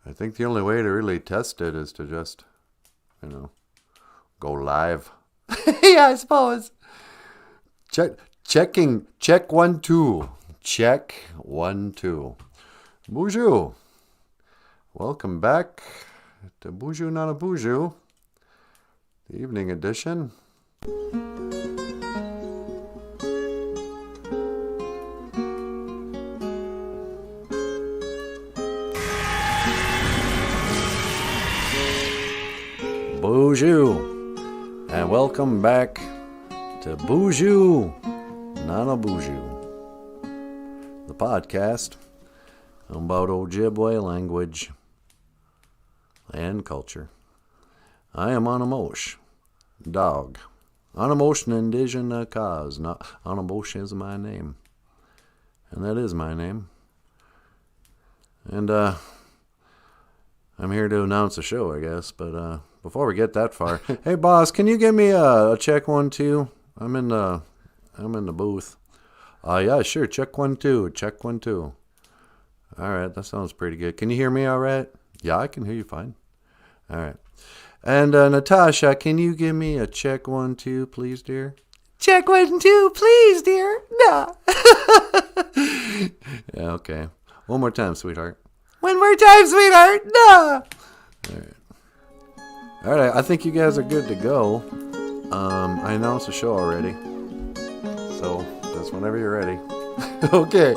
I think the only way to really test it is to just, go live. Yeah, I suppose. Check 1 2. Check 1 2. Boozhoo. Welcome back to Boozhoo Nanaboozhoo, the evening edition. Boozhoo, and welcome back to Boozhoo Nanaboozhoo, the podcast about Ojibwe language and culture. I am Anamosh, dog. Anamosh Indigenous cause. Not Anamosh is my name, and that is my name. And I'm here to announce a show, I guess, but before we get that far, hey boss, can you give me a check 1 2? I'm in the booth. Yeah, sure. Check 1 2. Check 1 2. All right, that sounds pretty good. Can you hear me all right? Yeah, I can hear you fine. All right. And Natasha, can you give me a check 1 2, please, dear? Check 1 2, please, dear. No. Yeah, okay. One more time, sweetheart. One more time, sweetheart. No. All right. All right, I think you guys are good to go. I announced the show already, so just whenever you're ready. Okay,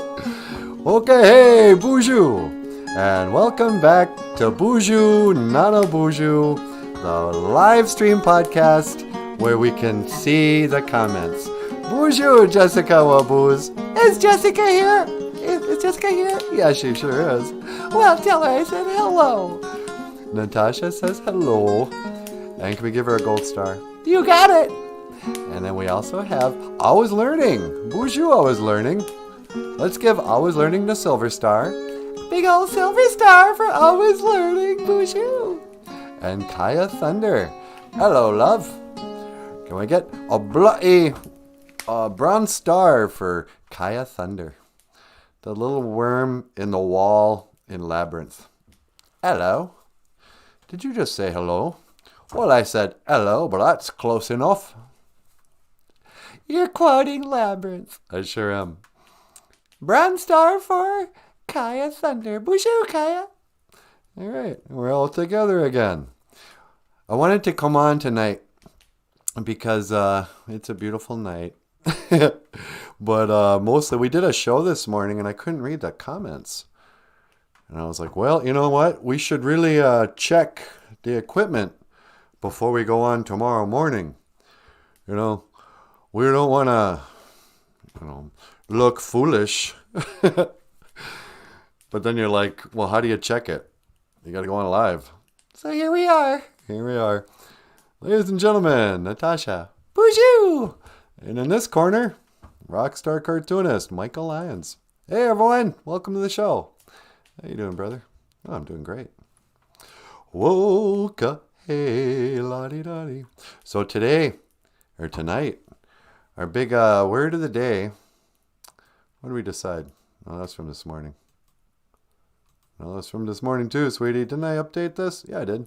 hey, Boozhoo, and welcome back to Boozhoo Nanaboozhoo, the live stream podcast where we can see the comments. Boozhoo, Jessica Waboos. Is Jessica here? Is Jessica here? Yeah, she sure is. Well, tell her I said hello. Natasha says hello. And can we give her a gold star? You got it. And then we also have Always Learning. Boozhoo Always Learning. Let's give Always Learning the silver star. Big old silver star for Always Learning, Boozhoo. And Kaya Thunder. Hello, love. Can we get a bronze star for Kaya Thunder? The little worm in the wall in Labyrinth. Hello. Did you just say hello? Well, I said hello, but that's close enough. You're quoting Labyrinth. I sure am. Bronze star for Kaya Thunder. Boozhoo, Kaya. All right, we're all together again. I wanted to come on tonight because it's a beautiful night. But mostly we did a show this morning and I couldn't read the comments. And I was like, well, you know what? We should really check the equipment before we go on tomorrow morning. We don't want to, look foolish. But then you're like, well, how do you check it? You got to go on live. So here we are. Ladies and gentlemen, Natasha. Boozhoo! And in this corner, rockstar cartoonist, Michael Lyons. Hey, everyone. Welcome to the show. How you doing, brother? Oh, I'm doing great. Woke up, hey, la-di-da-di. So tonight, our big word of the day, what did we decide? Oh, that's from this morning. No, that's from this morning too, sweetie. Didn't I update this? Yeah, I did.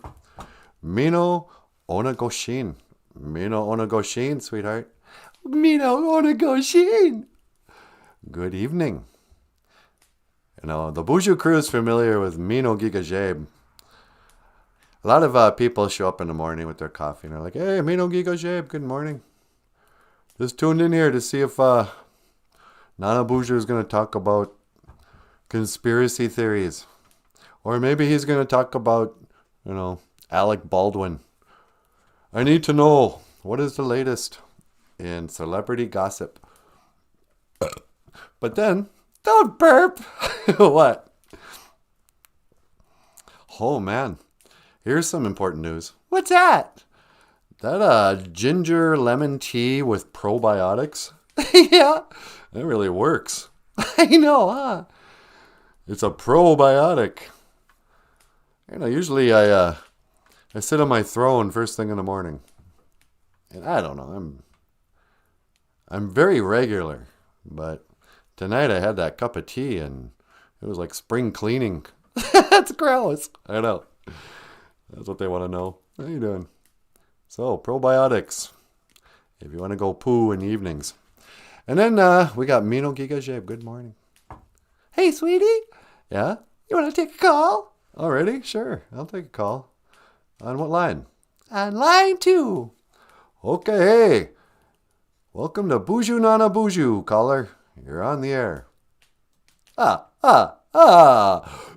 Mino Onagoshin. Mino Onagoshin, sweetheart. Mino Onagoshin. Good evening. The Boozhoo crew is familiar with Mino Gigajeb. A lot of people show up in the morning with their coffee and they're like, hey, Mino Gigajeb, good morning. Just tuned in here to see if Nanaboozhoo is going to talk about conspiracy theories. Or maybe he's going to talk about, Alec Baldwin. I need to know, what is the latest in celebrity gossip? But then, don't burp. What? Oh, man. Here's some important news. What's that? That ginger lemon tea with probiotics? Yeah, that really works. I know, huh? It's a probiotic. Usually I sit on my throne first thing in the morning. And I don't know, I'm very regular, but tonight I had that cup of tea and it was like spring cleaning. That's gross. I know. That's what they want to know. How you doing? So, probiotics. If you want to go poo in the evenings. And then we got Mino Giga Jeb. Good morning. Hey, sweetie. Yeah? You want to take a call? Already? Sure. I'll take a call. On what line? On line 2. Okay, hey. Welcome to Boozhoo Nanaboozhoo, caller. You're on the air.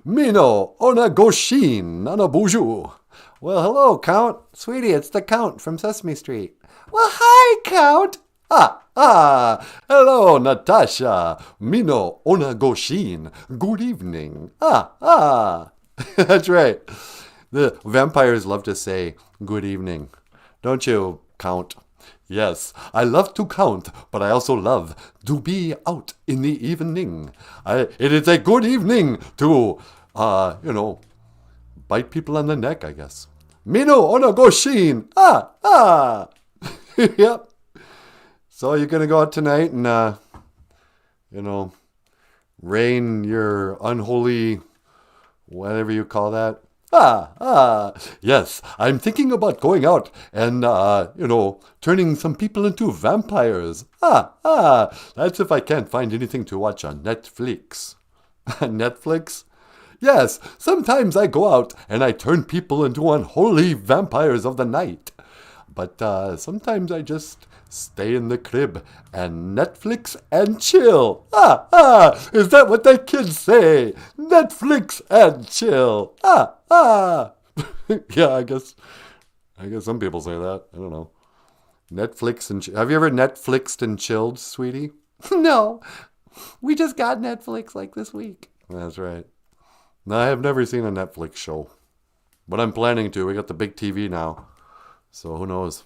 Mino Onagoshin Nanaboozhoo. Well, hello, Count. Sweetie, it's the Count from Sesame Street. Well, hi, Count. Hello, Natasha. Mino Onagoshin. Good evening. That's right. The vampires love to say good evening. Don't you, Count? Yes, I love to count, but I also love to be out in the evening. It is a good evening to, bite people on the neck, I guess. Mino Onagoshin. Yep. So you're going to go out tonight and, rain your unholy, whatever you call that. Yes, I'm thinking about going out and, turning some people into vampires. That's if I can't find anything to watch on Netflix. Netflix? Yes, sometimes I go out and I turn people into unholy vampires of the night. But sometimes I just stay in the crib and Netflix and chill. Is that what the kids say? Netflix and chill. Yeah, I guess some people say that. I don't know. Netflix and have you ever Netflixed and chilled, sweetie? No, we just got Netflix like this week. That's right. No, I have never seen a Netflix show, but I'm planning to. We got the big TV now, so who knows?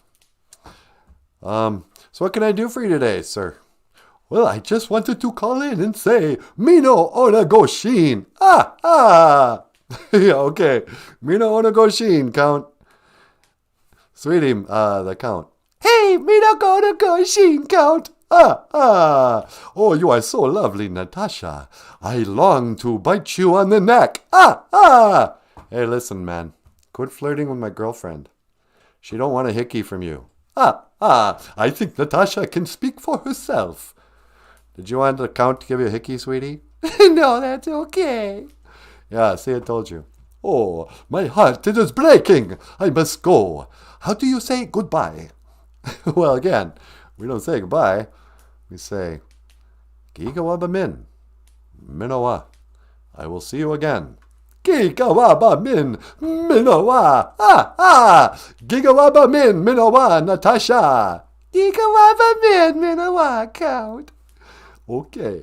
So what can I do for you today, sir? Well, I just wanted to call in and say, Mino Onagoshin. Yeah, okay. Mino Onagoshin, Count. Sweetie, the Count. Hey, Mino Onagoshin, Count. Oh, you are so lovely, Natasha. I long to bite you on the neck. Hey, listen, man. Quit flirting with my girlfriend. She don't want a hickey from you. I think Natasha can speak for herself. Did you want the Count to give you a hickey, sweetie? No, that's okay. Yeah, see, I told you. Oh, my heart, it is breaking. I must go. How do you say goodbye? Well, again, we don't say goodbye. We say, Gigawaba Min. Minowa. I will see you again. Gigawaba Min. Minowa. Gigawaba Min. Minowa. Natasha. Gigawaba Min. Minowa. Count. Okay.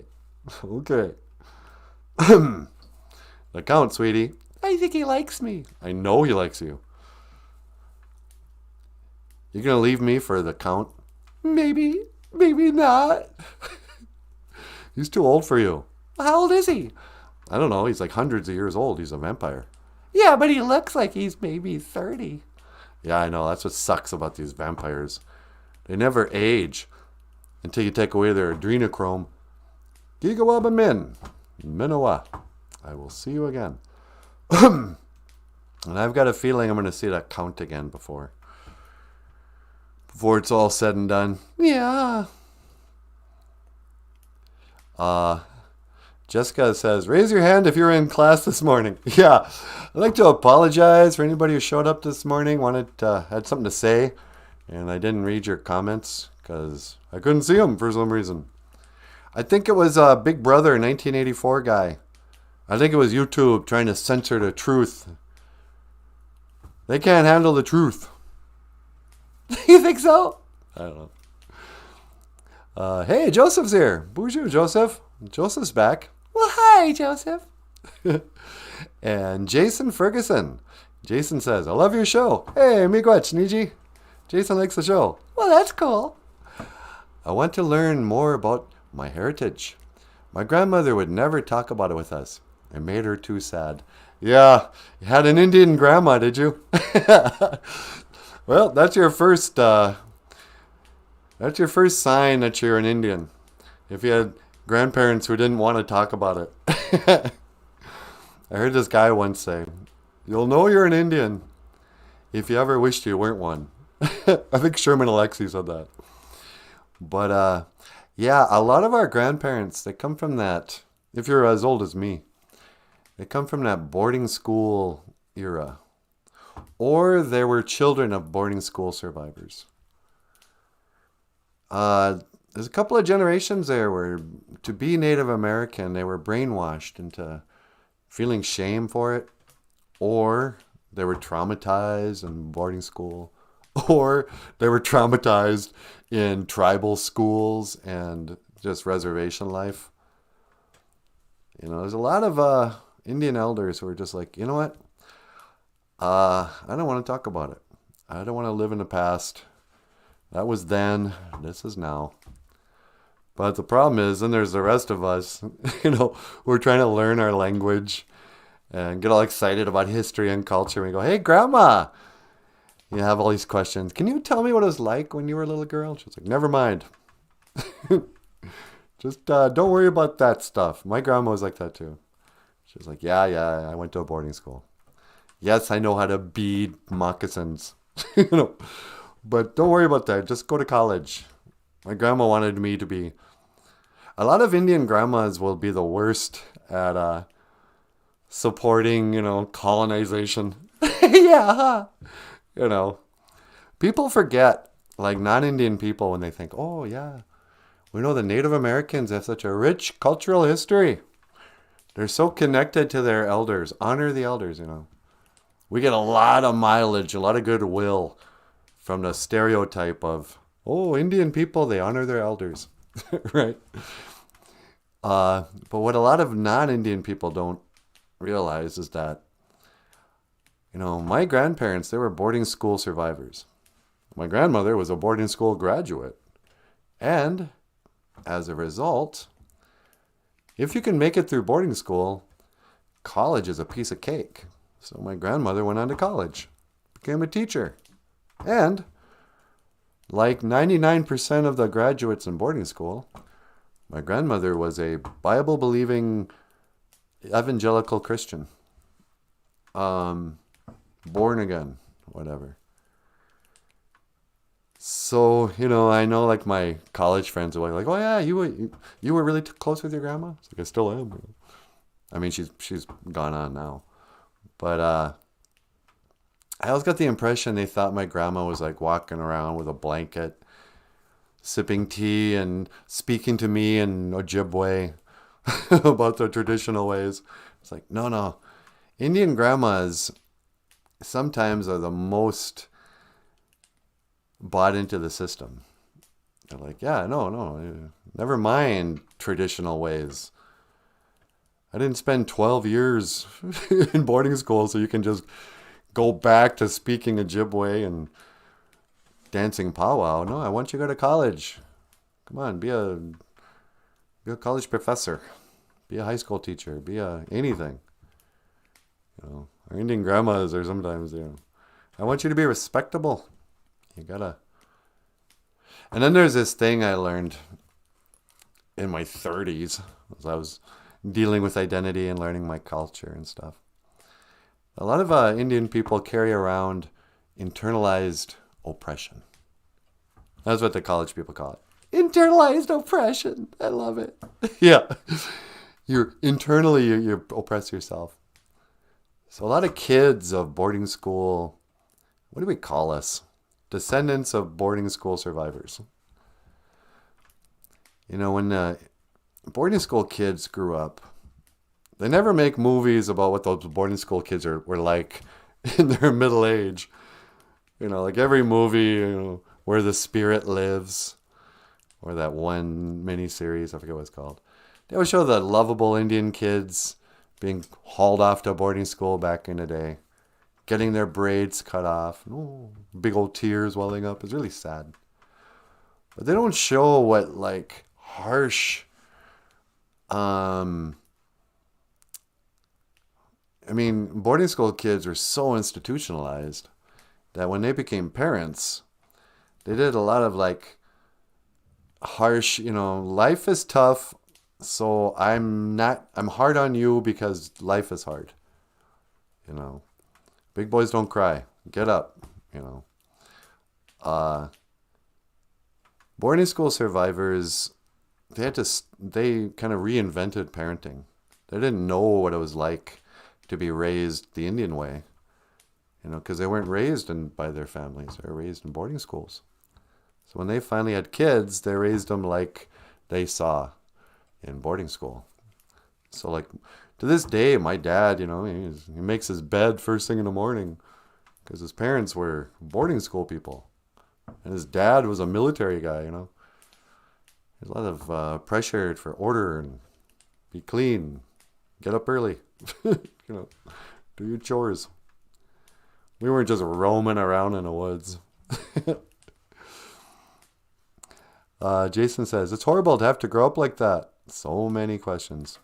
The Count, sweetie. I think he likes me. I know he likes you. You gonna leave me for the Count? Maybe not. He's too old for you. How old is he? I don't know. He's like hundreds of years old. He's a vampire. Yeah, but he looks like he's maybe 30. Yeah, I know. That's what sucks about these vampires. They never age until you take away their adrenochrome. Gigawaba Min. Minowa. I will see you again. And I've got a feeling I'm going to see that Count again before it's all said and done. Yeah. Jessica says, raise your hand if you were in class this morning. Yeah. I'd like to apologize for anybody who showed up this morning, had something to say, and I didn't read your comments because I couldn't see them for some reason. I think it was Big Brother 1984 guy. I think it was YouTube trying to censor the truth. They can't handle the truth. You think so? I don't know. Hey, Joseph's here. Boozhoo, Joseph. Joseph's back. Well, hi, Joseph. And Jason Ferguson. Jason says, I love your show. Hey, miigwech, Niji. Jason likes the show. Well, that's cool. I want to learn more about my heritage. My grandmother would never talk about it with us. It made her too sad. Yeah, you had an Indian grandma, did you? Well, that's your first sign that you're an Indian. If you had grandparents who didn't want to talk about it. I heard this guy once say, "You'll know you're an Indian if you ever wished you weren't one." I think Sherman Alexie said that. But yeah, a lot of our grandparents, they come from that, if you're as old as me, they come from that boarding school era. Or they were children of boarding school survivors. There's a couple of generations there where to be Native American, they were brainwashed into feeling shame for it, or they were traumatized in boarding school, or they were traumatized in tribal schools and just reservation life. There's a lot of Indian elders who are just like, you know what? I don't want to talk about it. I don't want to live in the past. That was then. This is now. But the problem is, then there's the rest of us, we're trying to learn our language and get all excited about history and culture. We go, hey, Grandma, you have all these questions. Can you tell me what it was like when you were a little girl? She's like, never mind. Just don't worry about that stuff. My grandma was like that too. She was like, yeah, I went to a boarding school. Yes, I know how to bead moccasins. But don't worry about that. Just go to college. My grandma wanted me to be... A lot of Indian grandmas will be the worst at supporting, colonization. Yeah. People forget, like non-Indian people, when they think, oh, yeah, we know the Native Americans have such a rich cultural history. They're so connected to their elders. Honor the elders, We get a lot of mileage, a lot of goodwill from the stereotype of, oh, Indian people, they honor their elders, right? But what a lot of non-Indian people don't realize is that, my grandparents, they were boarding school survivors. My grandmother was a boarding school graduate. And as a result, if you can make it through boarding school, college is a piece of cake. So my grandmother went on to college, became a teacher. And like 99% of the graduates in boarding school, my grandmother was a Bible-believing evangelical Christian. Born again, whatever. So, I know like my college friends are like, oh yeah, you were really close with your grandma? It's like, I still am. I mean, she's gone on now. But I always got the impression they thought my grandma was like walking around with a blanket, sipping tea and speaking to me in Ojibwe about the traditional ways. It's like, no. Indian grandmas sometimes are the most bought into the system. They're like, yeah, no, never mind traditional ways. I didn't spend 12 years in boarding school so you can just go back to speaking Ojibwe and dancing powwow. No, I want you to go to college. Come on, be a college professor. Be a high school teacher. Be anything. Our Indian grandmas are sometimes, I want you to be respectable. You gotta. And then there's this thing I learned in my 30s as I was dealing with identity and learning my culture and stuff. A lot of Indian people carry around internalized oppression. That's what the college people call it. Internalized oppression. I love it. Yeah. You oppress yourself. So a lot of kids of boarding school, what do we call us? Descendants of boarding school survivors. When boarding school kids grew up, they never make movies about what those boarding school kids were like in their middle age. Like every movie, Where the Spirit Lives, or that one miniseries, I forget what it's called. They always show the lovable Indian kids being hauled off to boarding school back in the day, getting their braids cut off, big old tears welling up. It's really sad. But they don't show what like harsh, boarding school kids were so institutionalized that when they became parents, they did a lot of like harsh, life is tough, so I'm hard on you because life is hard. You know, big boys don't cry. Get up. You know, boarding school survivors, they kind of reinvented parenting. They didn't know what it was like to be raised the Indian way, you know, because they weren't raised by their families. They were raised in boarding schools. So when they finally had kids, they raised them like they saw in boarding school. So like to this day, my dad, you know, he makes his bed first thing in the morning because his parents were boarding school people. And his dad was a military guy, you know. There's a lot of pressure for order and be clean, get up early, you know, do your chores. We weren't just roaming around in the woods. Jason says, it's horrible to have to grow up like that. So many questions.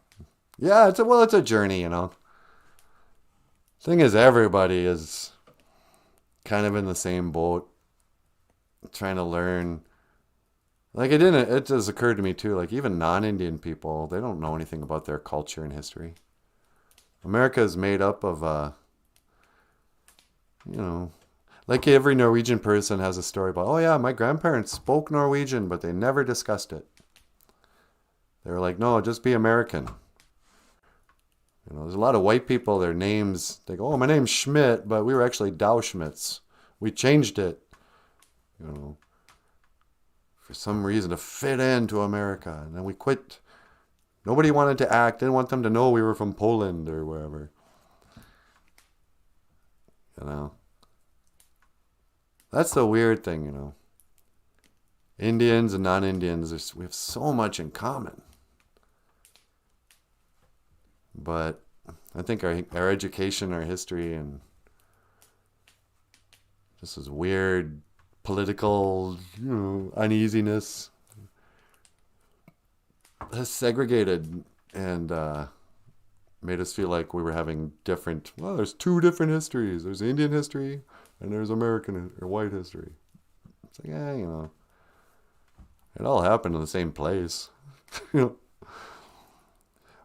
Yeah, it's a journey, you know. Thing is, everybody is kind of in the same boat, trying to learn. Like it just occurred to me too, like even non-Indian people, they don't know anything about their culture and history. America is made up of, you know, like every Norwegian person has a story about, oh yeah, my grandparents spoke Norwegian, but they never discussed it. They were like, no, just be American. You know, there's a lot of white people, their names, they go, oh, my name's Schmidt, but we were actually Dow Schmitz. We changed it, you know, for some reason to fit into America. And then we quit. Nobody wanted to act, didn't want them to know we were from Poland or wherever. You know, that's the weird thing, you know. Indians and non-Indians, we have so much in common. But I think our education, our history, and just this weird political, you know, uneasiness has segregated and made us feel like we were having there's two different histories. There's Indian history and there's American or white history. It's like, yeah, you know, it all happened in the same place. You know,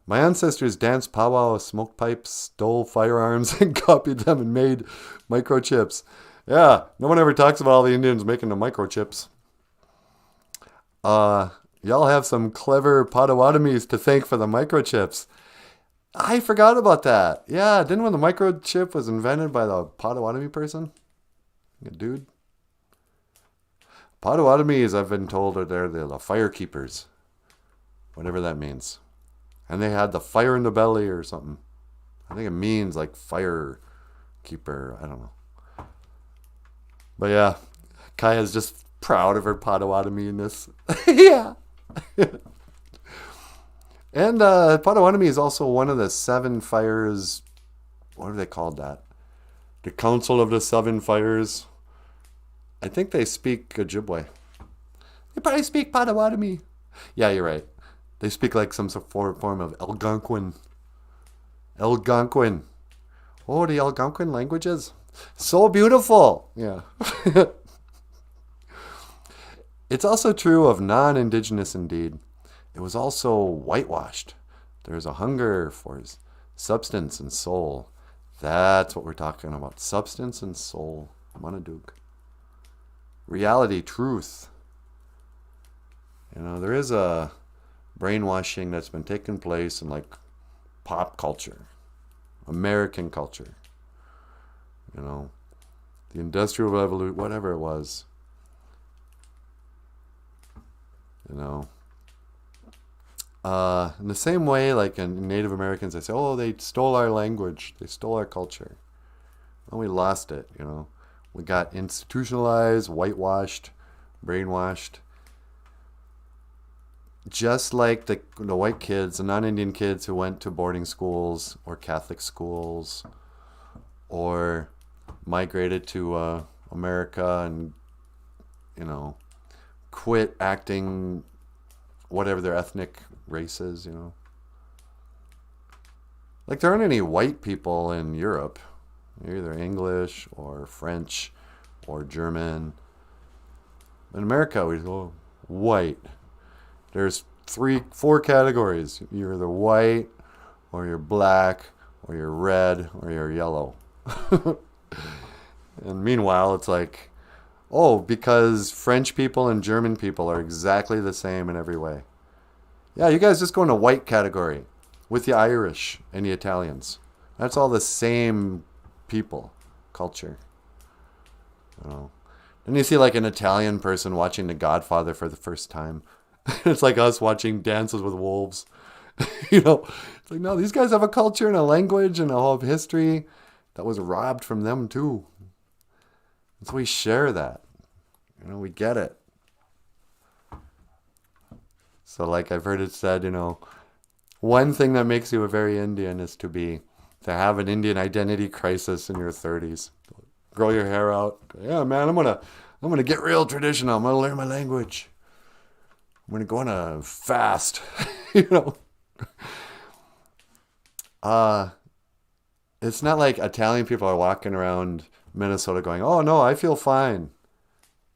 my ancestors danced powwow, smoked pipes, stole firearms, and copied them and made microchips. Yeah, no one ever talks about all the Indians making the microchips. Y'all have some clever Potawatomis to thank for the microchips. I forgot about that. Yeah, didn't when the microchip was invented by the Potawatomi person? A dude? Potawatomis, I've been told, they're the fire keepers. Whatever that means. And they had the fire in the belly or something. I think it means like fire keeper. I don't know. But yeah, Kaya's just proud of her Potawatomi-ness. Yeah. And Potawatomi is also one of the 7 fires. What are they called that? The Council of the 7 Fires. I think they speak Ojibwe. They probably speak Potawatomi. Yeah, you're right. They speak like some sort of form of Algonquin. Algonquin. Oh, the Algonquin languages. So beautiful. Yeah. It's also true of non-Indigenous indeed. It was also whitewashed. There's a hunger for substance and soul. That's what we're talking about. Substance and soul. Manaduk. Reality, truth. You know, there is a brainwashing that's been taking place in like pop culture, American culture. You know, the Industrial Revolution, whatever it was. You know, in the same way, like in Native Americans, they say, oh, they stole our language. They stole our culture. Well, we lost it, you know. We got institutionalized, whitewashed, brainwashed. Just like the white kids, the non-Indian kids who went to boarding schools or Catholic schools or migrated to America and, you know, quit acting whatever their ethnic race is, you know. Like there aren't any white people in Europe. They're either English or French or German. In America, we go white. There's 3-4 categories. You're either white or you're black or you're red, or you're yellow. And meanwhile, it's like, oh, because French people and German people are exactly the same in every way. Yeah, you guys just go in a white category with the Irish and the Italians. That's all the same people, culture. Oh. Then you see like an Italian person watching The Godfather for the first time. It's like us watching Dances with Wolves. It's like, no, these guys have a culture and a language and a whole history that was robbed from them too. And so we share that. We get it. So like I've heard it said, one thing that makes you a very Indian is to have an Indian identity crisis in your 30s. Grow your hair out. Yeah, man, I'm gonna get real traditional. I'm gonna learn my language. I'm gonna go on a fast. It's not like Italian people are walking around Minnesota going, oh no, I feel fine.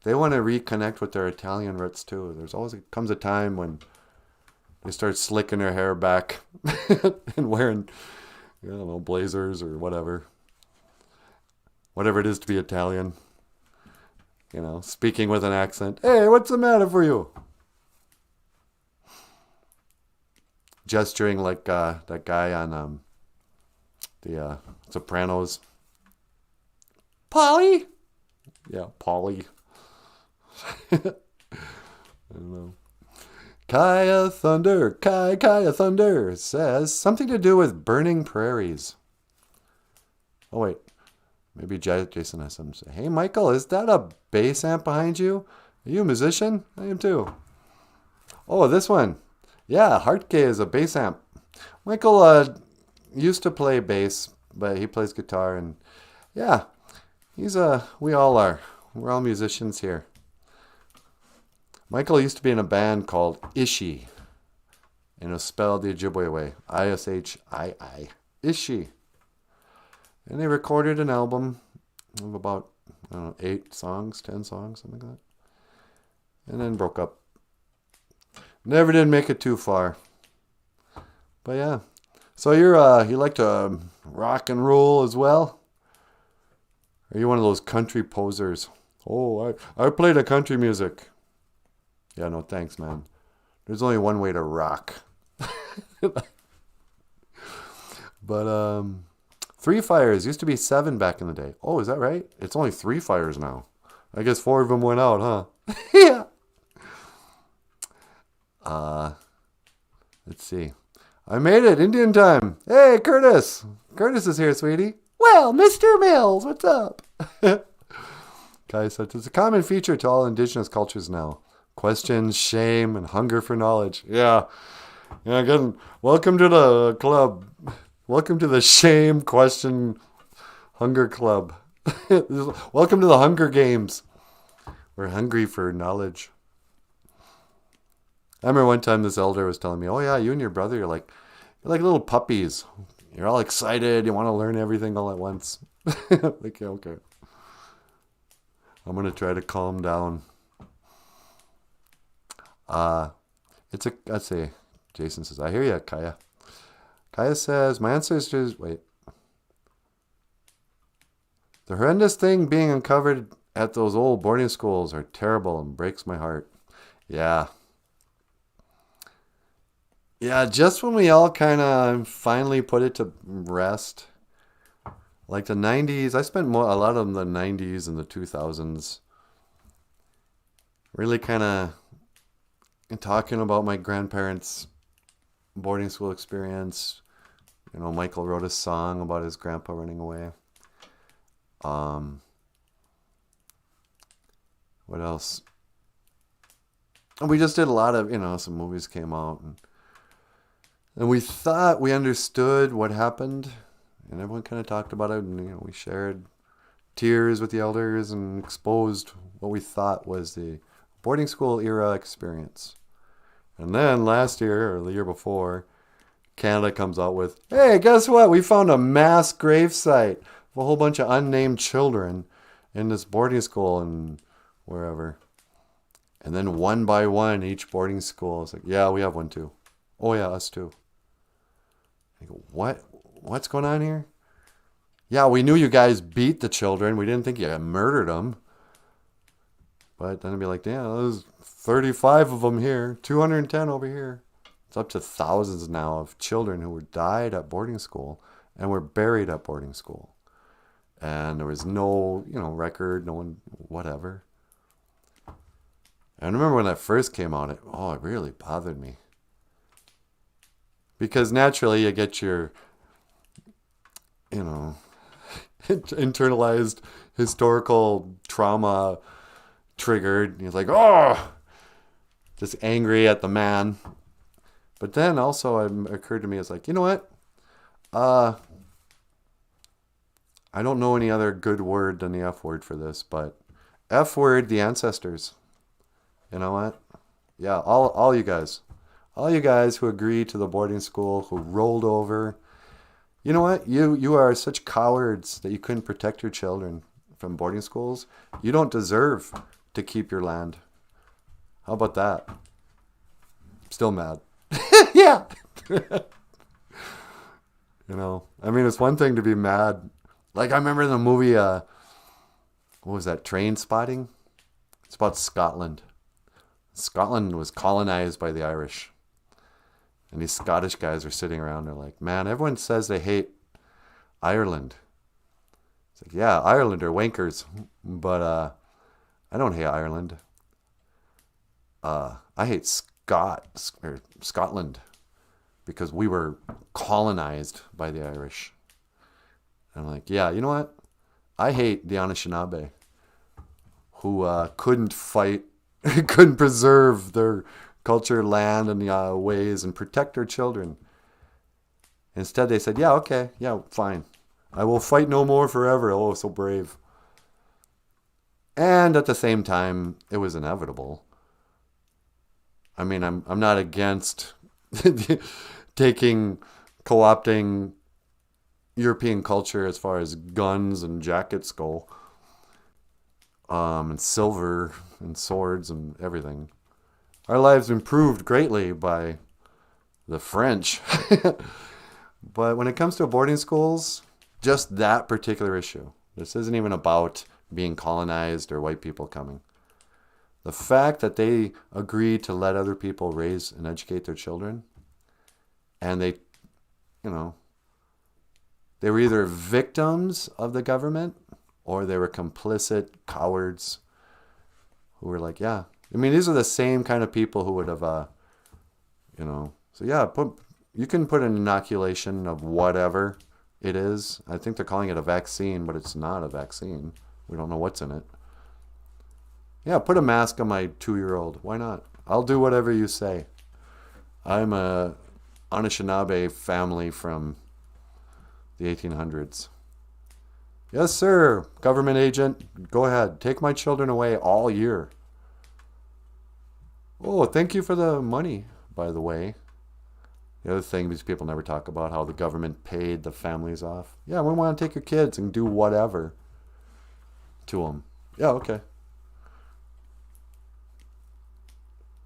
They want to reconnect with their Italian roots too. There's always comes a time when they start slicking their hair back and wearing, blazers or whatever it is to be Italian. Speaking with an accent. Hey, what's the matter for you? Gesturing like that guy on the Sopranos. Polly? Yeah, Polly. I don't know. Kaya Thunder, Kaya Thunder says something to do with burning prairies. Oh, wait. Maybe Jason has something to say. Hey, Michael, is that a bass amp behind you? Are you a musician? I am too. Oh, this one. Yeah, Heartkey is a bass amp. Michael used to play bass, but he plays guitar, and yeah, we all are. We're all musicians here. Michael used to be in a band called Ishi, and it was spelled the Ojibwe way, Ishii. Ishi. And they recorded an album of about, 8 songs, 10 songs, something like that. And then broke up. Never did make it too far. But yeah. So you like to rock and roll as well? Or are you one of those country posers? Oh, I play the country music. Yeah, no thanks, man. There's only one way to rock. But 3 fires. Used to be 7 back in the day. Oh, is that right? It's only 3 fires now. I guess 4 of them went out, huh? Yeah. Let's see. I made it. Indian time. Hey, Curtis. Curtis is here, sweetie. Well, Mr. Mills, what's up? Kai said, it's a common feature to all indigenous cultures now. Questions, shame, and hunger for knowledge. Yeah. Yeah, again, welcome to the club. Welcome to the shame, question, hunger club. Welcome to the Hunger Games. We're hungry for knowledge. I remember one time this elder was telling me, oh yeah, you and your brother, you're like little puppies. You're all excited. You want to learn everything all at once. Like, yeah, okay. I'm going to try to calm down. Let's see. Jason says, I hear you, Kaya. Kaya says, my ancestors, wait. The horrendous thing being uncovered at those old boarding schools are terrible and breaks my heart. Yeah. Yeah, just when we all kind of finally put it to rest. Like the 90s, I spent a lot of the 90s and the 2000s really kind of talking about my grandparents' boarding school experience. Michael wrote a song about his grandpa running away. What else? And we just did a lot of, some movies came out. And we thought we understood what happened. And everyone kind of talked about it. And, we shared tears with the elders and exposed what we thought was the boarding school era experience. And then last year, or the year before, Canada comes out with, hey, guess what? We found a mass gravesite of a whole bunch of unnamed children in this boarding school and wherever. And then one by one, each boarding school is like, yeah, we have one too. Oh yeah, us too. I go, what? what's going on here? Yeah, we knew you guys beat the children. We didn't think you murdered them. But then it'd be like, yeah, there's 35 of them here, 210 over here. It's up to thousands now of children who died at boarding school and were buried at boarding school. And there was no, record, no one, whatever. And I remember when that first came out, it really bothered me. Because naturally you get your, internalized historical trauma triggered. He's like, just angry at the man. But then also it occurred to me, it's like, you know what? I don't know any other good word than the F word for this, but F word, the ancestors. You know what? Yeah, all you guys. All you guys who agreed to the boarding school, who rolled over. You know what? You are such cowards that you couldn't protect your children from boarding schools. You don't deserve to keep your land. How about that? Still mad. Yeah. It's one thing to be mad. Like I remember in the movie, what was that, Train Spotting? It's about Scotland. Scotland was colonized by the Irish. And these Scottish guys are sitting around. They're like, man, everyone says they hate Ireland. It's like, yeah, Ireland are wankers. But I don't hate Ireland. I hate Scotland. Because we were colonized by the Irish. And I'm like, yeah, you know what? I hate the Anishinaabe. Who couldn't fight, couldn't preserve their culture, land, and ways, and protect their children. Instead, they said, yeah, okay, yeah, fine. I will fight no more forever. Oh, so brave. And at the same time, it was inevitable. I mean, I'm not against co-opting European culture as far as guns and jackets go, and silver and swords and everything. Our lives improved greatly by the French. But when it comes to boarding schools, just that particular issue. This isn't even about being colonized or white people coming. The fact that they agreed to let other people raise and educate their children, and they were either victims of the government or they were complicit cowards who were like, yeah. I mean, these are the same kind of people who would have, so yeah, you can put an inoculation of whatever it is. I think they're calling it a vaccine, but it's not a vaccine. We don't know what's in it. Yeah, put a mask on my 2-year-old. Why not? I'll do whatever you say. I'm a Anishinaabe family from the 1800s. Yes, sir, government agent. Go ahead. Take my children away all year. Oh, thank you for the money, by the way. The other thing these people never talk about, how the government paid the families off. Yeah, we want to take your kids and do whatever to them. Yeah, okay.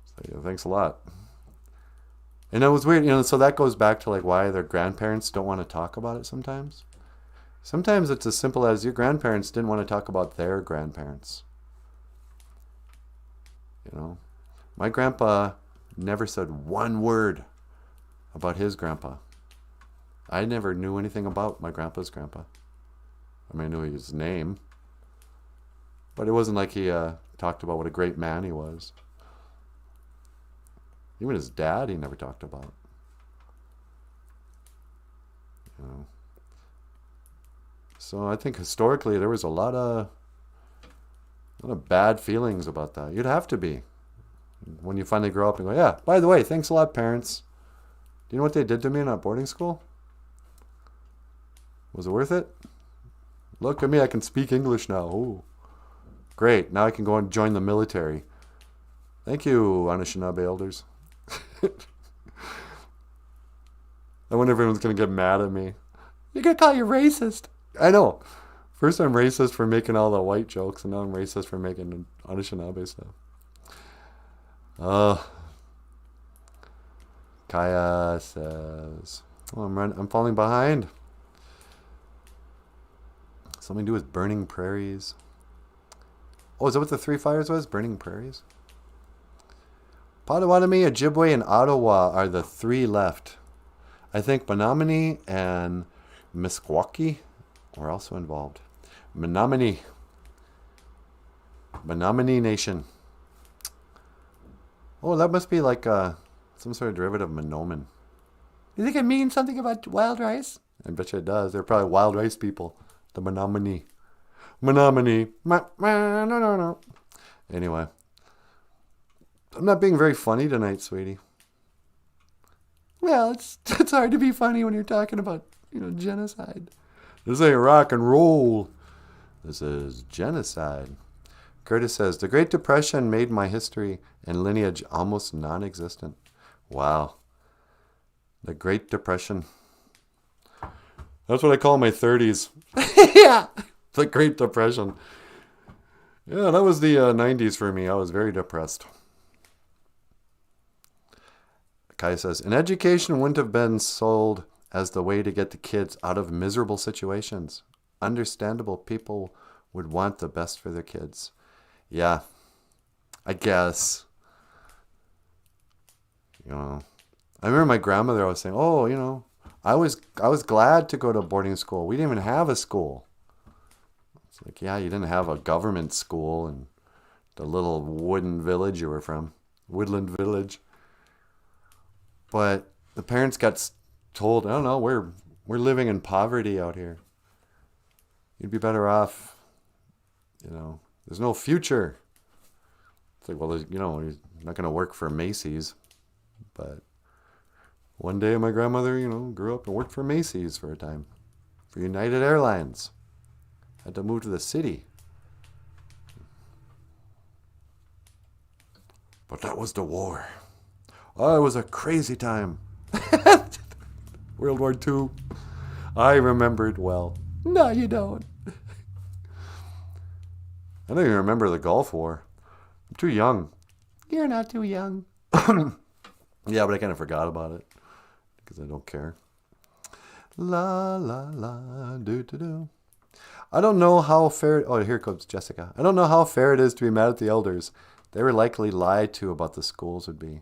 So, yeah, thanks a lot. And it was weird, so that goes back to like why their grandparents don't want to talk about it sometimes. Sometimes it's as simple as your grandparents didn't want to talk about their grandparents. My grandpa never said one word about his grandpa. I never knew anything about my grandpa's grandpa. I mean, I knew his name. But it wasn't like he talked about what a great man he was. Even his dad he never talked about. So I think historically there was a lot of bad feelings about that. You'd have to be. When you finally grow up and go, yeah, by the way, thanks a lot, parents. Do you know what they did to me in that boarding school? Was it worth it? Look at me, I can speak English now. Ooh. Great, now I can go and join the military. Thank you, Anishinaabe elders. I wonder if everyone's going to get mad at me. You're going to call you racist. I know. First I'm racist for making all the white jokes, and now I'm racist for making Anishinaabe stuff. Kaya says, I'm falling behind. Something to do with burning prairies. Oh, is that what the 3 fires was? Burning prairies? Potawatomi, Ojibwe, and Ottawa are the 3 left. I think Menominee and Meskwaki were also involved. Menominee Nation. Oh, that must be like some sort of derivative of Menomin. You think it means something about wild rice? I bet you it does. They're probably wild rice people. The Menominee. No. Anyway. I'm not being very funny tonight, sweetie. Well, it's hard to be funny when you're talking about, genocide. This ain't rock and roll. This is genocide. Curtis says, the Great Depression made my history and lineage almost non-existent. Wow. The Great Depression. That's what I call my 30s. Yeah. The Great Depression. Yeah, that was the 90s for me. I was very depressed. Kai says, an education wouldn't have been sold as the way to get the kids out of miserable situations. Understandable, people would want the best for their kids. Yeah, I guess. I remember my grandmother always saying, oh, I was glad to go to boarding school. We didn't even have a school. It's like, yeah, you didn't have a government school in the little wooden village you were from. Woodland Village. But the parents got told, I don't know, we're living in poverty out here. You'd be better off, there's no future. It's like, well, you're not going to work for Macy's. But one day my grandmother, grew up and worked for Macy's for a time. For United Airlines. Had to move to the city. But that was the war. Oh, it was a crazy time. World War II. I remember it well. No, you don't. I don't even remember the Gulf War. I'm too young. You're not too young. Yeah, but I kind of forgot about it. Because I don't care. La, la, la, do. I don't know how fair... Oh, here comes Jessica. I don't know how fair it is to be mad at the elders. They were likely lied to about the schools would be.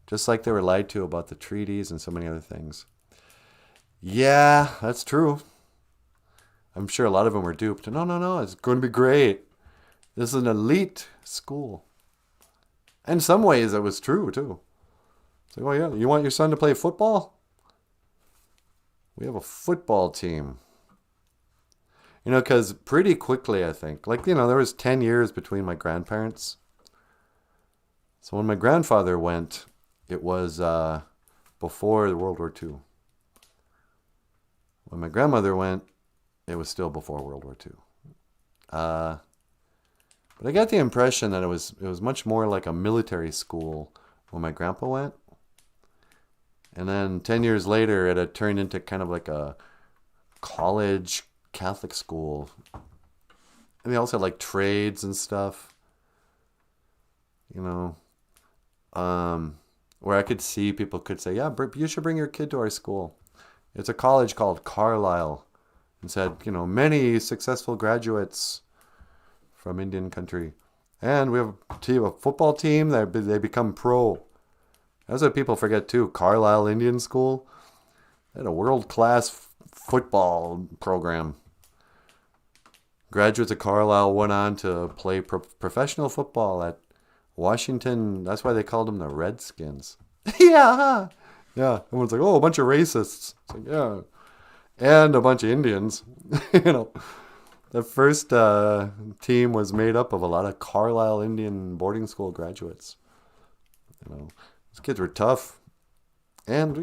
Just like they were lied to about the treaties and so many other things. Yeah, that's true. I'm sure a lot of them were duped. No, it's going to be great. This is an elite school. In some ways, it was true, too. It's like, oh, yeah, you want your son to play football? We have a football team. Because pretty quickly, I think. There was 10 years between my grandparents. So when my grandfather went... It was before World War II. When my grandmother went, it was still before World War II. But I got the impression that it was much more like a military school when my grandpa went. And then 10 years later, it had turned into kind of like a college Catholic school. And they also had like trades and stuff. Where I could see people could say, yeah, you should bring your kid to our school. It's a college called Carlisle. And said, many successful graduates from Indian country. And we have a football team that they become pro. That's what people forget too. Carlisle Indian School. They had a world-class football program. Graduates of Carlisle went on to play professional football at Washington, that's why they called them the Redskins. Yeah, huh? Yeah, everyone's like, oh, a bunch of racists. It's like, yeah. And a bunch of Indians. The first team was made up of a lot of Carlisle Indian boarding school graduates. These kids were tough and,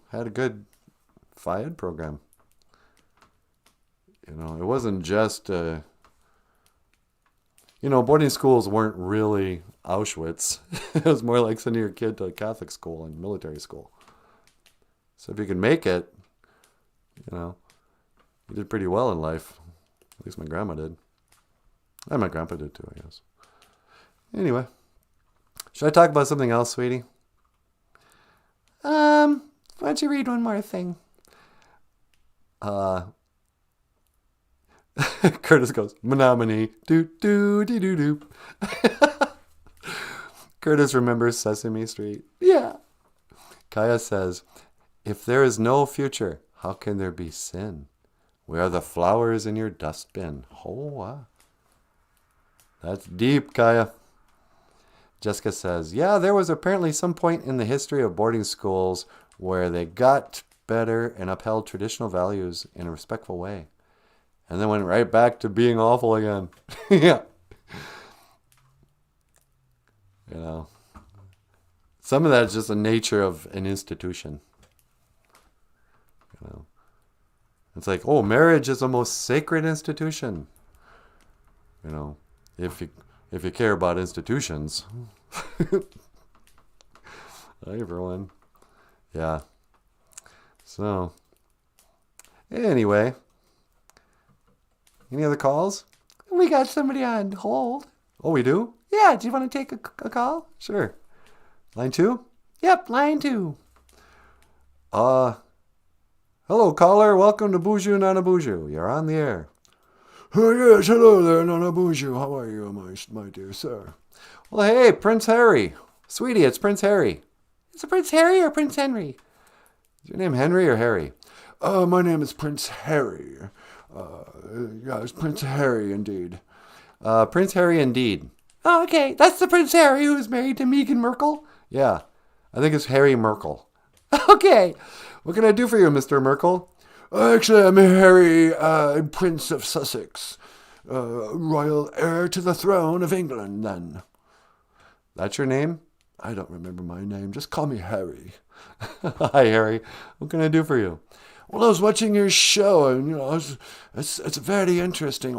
had a good Phi Ed program. It wasn't just... boarding schools weren't really Auschwitz. It was more like sending your kid to a Catholic school and military school. So if you can make it, you did pretty well in life. At least my grandma did. And my grandpa did too, I guess. Anyway. Should I talk about something else, sweetie? Why don't you read one more thing? Curtis goes, Menominee. Doo-doo-dee-doo-doo. Curtis remembers Sesame Street. Yeah. Kaya says, if there is no future, how can there be sin? We are the flowers in your dustbin. Oh, wow. That's deep, Kaya. Jessica says, yeah, there was apparently some point in the history of boarding schools where they got better and upheld traditional values in a respectful way. And then went right back to being awful again. Yeah. You know, some of that is just the nature of an institution. You know, it's like, oh, marriage is the most sacred institution. You know, if you care about institutions. Hi, everyone. Yeah. So, anyway, any other calls? We got somebody on hold. Oh, we do? Yeah, do you want to take a call? Sure. Line 2? Yep, line 2. Hello, caller. Welcome to Boozhoo Nanaboozhoo. You're on the air. Oh, yes, hello there, Nanaboozhoo. How are you, my dear sir? Well, hey, Prince Harry. Sweetie, it's Prince Harry. Is it Prince Harry or Prince Henry? Is your name Henry or Harry? My name is Prince Harry. Yes, Prince Harry, indeed. Prince Harry, indeed. Oh, okay. That's the Prince Harry who's married to Meghan Merkel? Yeah. I think it's Harry Merkel. Okay. What can I do for you, Mr. Merkel? Actually, I'm Harry, Prince of Sussex. Royal heir to the throne of England, then. That's your name? I don't remember my name. Just call me Harry. Hi, Harry. What can I do for you? Well, I was watching your show, and it's very interesting.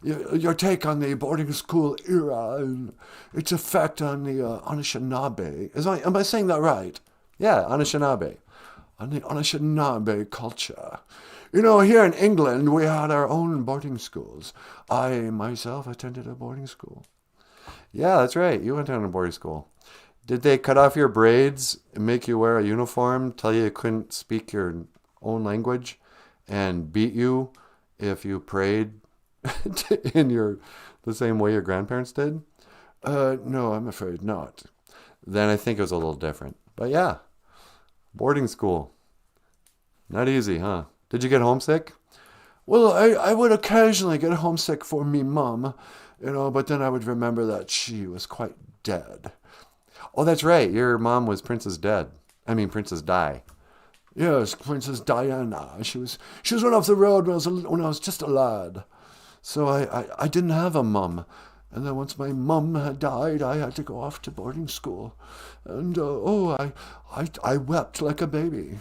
Your take on the boarding school era and its effect on the Anishinaabe. Am I saying that right? Yeah, Anishinaabe. On the Anishinaabe culture. You know, here in England, we had our own boarding schools. I myself attended a boarding school. Yeah, that's right. You went to a boarding school. Did they cut off your braids and make you wear a uniform, tell you couldn't speak your own language, and beat you if you prayed in the same way your grandparents did? No, I'm afraid not. Then I think it was a little different. But yeah, boarding school. Not easy, huh? Did you get homesick? Well, I would occasionally get homesick for me mum, but then I would remember that she was quite dead. Oh, that's right. Your mom was Princess Di. Yes, Princess Diana. She was run off the road when I was just a lad. So I didn't have a mum. And then once my mum had died, I had to go off to boarding school. And, I wept like a baby.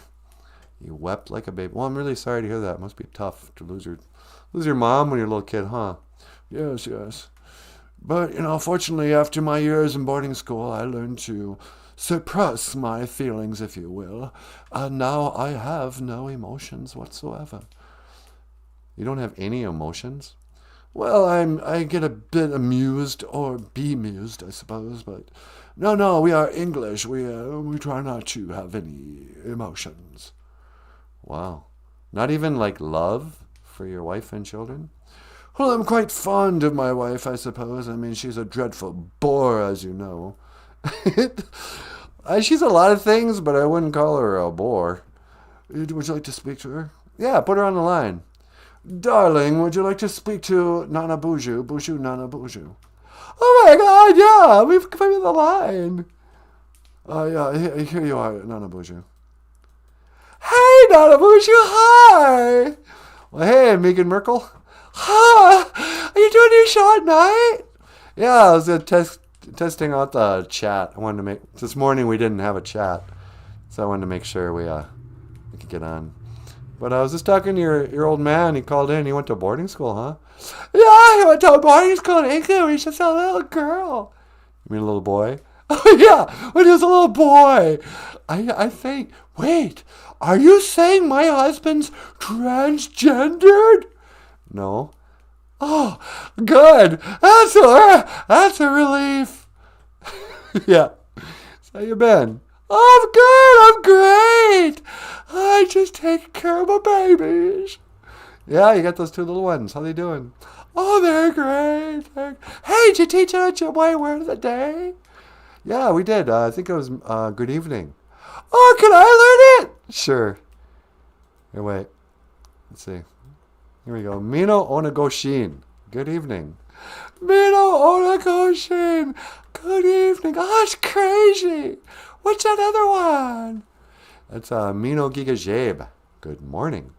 You wept like a baby. Well, I'm really sorry to hear that. It must be tough to lose your mom when you're a little kid, huh? Yes. But, fortunately, after my years in boarding school, I learned to suppress my feelings, if you will. And now I have no emotions whatsoever. You don't have any emotions? Well, I get a bit amused or bemused, I suppose, but no, we are English. We try not to have any emotions. Wow. Not even like love for your wife and children? Well, I'm quite fond of my wife, I suppose. I mean, she's a dreadful bore, as you know. She's a lot of things, but I wouldn't call her a bore. Would you like to speak to her? Yeah, put her on the line. Darling, would you like to speak to Nanaboozhoo, Boozhoo Nanaboozhoo? Oh my God, yeah, we've come in the line. Yeah, here you are, Nanaboozhoo. Hey, Nanaboozhoo, hi. Well, hey, Meghan Merkel. Hi, are you doing your show at night? Yeah, I was testing out the chat. This morning we didn't have a chat, so I wanted to make sure we could get on. But I was just talking to your old man. He called in. He went to boarding school, huh? Yeah, he went to a boarding school in England when he was just a little girl. You mean a little boy? Oh, yeah, when he was a little boy. I think, wait, are you saying my husband's transgendered? No. Oh, good. That's a relief. Yeah. So how you been? Oh, I'm good. I'm great. I just take care of my babies. Yeah, you got those two little ones. How they doing? Oh, they're great. Hey, did you teach an Ojibwe word of the day? Yeah, we did. I think it was good evening. Oh, can I learn it? Sure. Here, wait. Let's see. Here we go. Mino Onagoshin. Good evening. Mino Onagoshin. Good evening. Oh, it's crazy. What's that other one? That's Mino Gigajebe. Good morning.